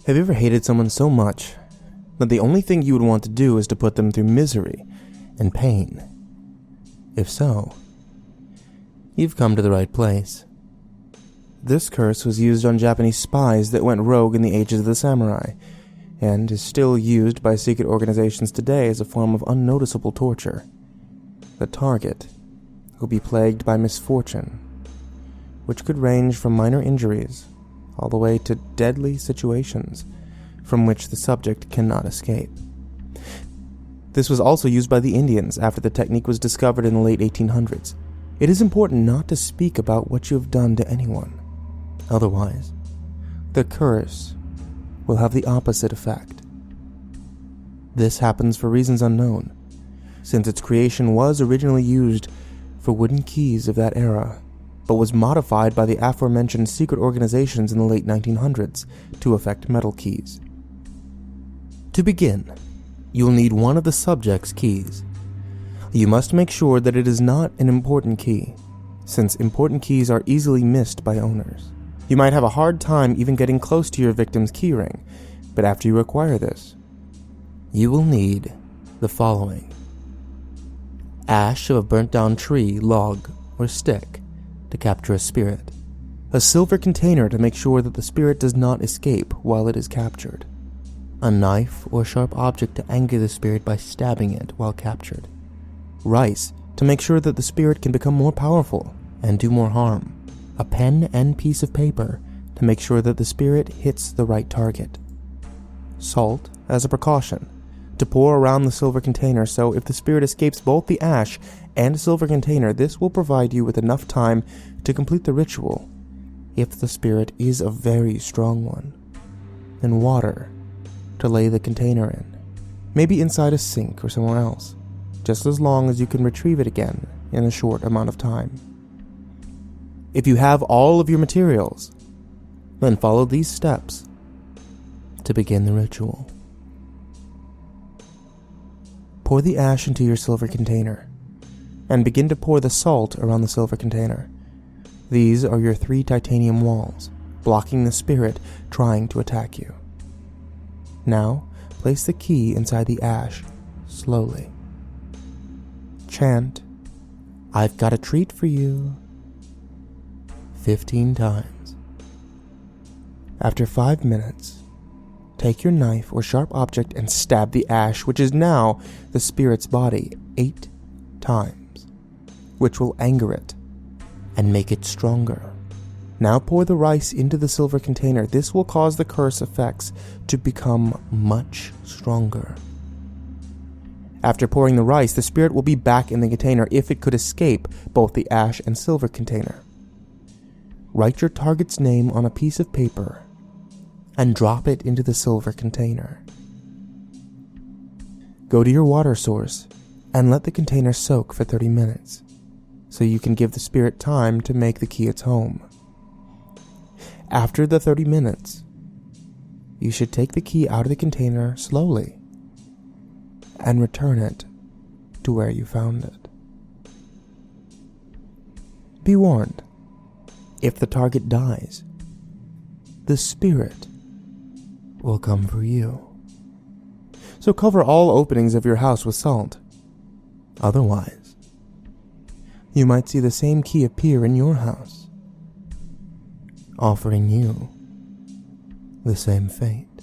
Have you ever hated someone so much that the only thing you would want to do is to put them through misery and pain? If so, you've come to the right place. This curse was used on Japanese spies that went rogue in the ages of the samurai, and is still used by secret organizations today as a form of unnoticeable torture. The target will be plagued by misfortune, which could range from minor injuries all the way to deadly situations from which the subject cannot escape. This was also used by the Indians after the technique was discovered in the late 1800s. It is important not to speak about what you have done to anyone. Otherwise, the curse will have the opposite effect. This happens for reasons unknown, since its creation was originally used for wooden keys of that era, but was modified by the aforementioned secret organizations in the late 1900s to affect metal keys. To begin, you'll need one of the subject's keys. You must make sure that it is not an important key, since important keys are easily missed by owners. You might have a hard time even getting close to your victim's keyring, but after you acquire this, you will need the following: ash of a burnt down tree, log, or stick to capture a spirit, a silver container to make sure that the spirit does not escape while it is captured, a knife or sharp object to anger the spirit by stabbing it while captured, rice to make sure that the spirit can become more powerful and do more harm, a pen and piece of paper to make sure that the spirit hits the right target, salt as a precaution to pour around the silver container, so if the spirit escapes both the ash and silver container, this will provide you with enough time to complete the ritual if the spirit is a very strong one, and water to lay the container in, maybe inside a sink or somewhere else, just as long as you can retrieve it again in a short amount of time. If you have all of your materials, then follow these steps to begin the ritual. Pour the ash into your silver container, and begin to pour the salt around the silver container. These are your 3 titanium walls, blocking the spirit trying to attack you. Now, place the key inside the ash, slowly. Chant, "I've got a treat for you," 15 times. After 5 minutes, take your knife or sharp object and stab the ash, which is now the spirit's body, 8 times, which will anger it and make it stronger. Now pour the rice into the silver container. This will cause the curse effects to become much stronger. After pouring the rice, the spirit will be back in the container if it could escape both the ash and silver container. Write your target's name on a piece of paper and drop it into the silver container. Go to your water source and let the container soak for 30 minutes, so you can give the spirit time to make the key its home. After the 30 minutes, you should take the key out of the container slowly and return it to where you found it. Be warned, if the target dies, the spirit will come for you. So cover all openings of your house with salt. Otherwise, you might see the same key appear in your house, offering you the same fate.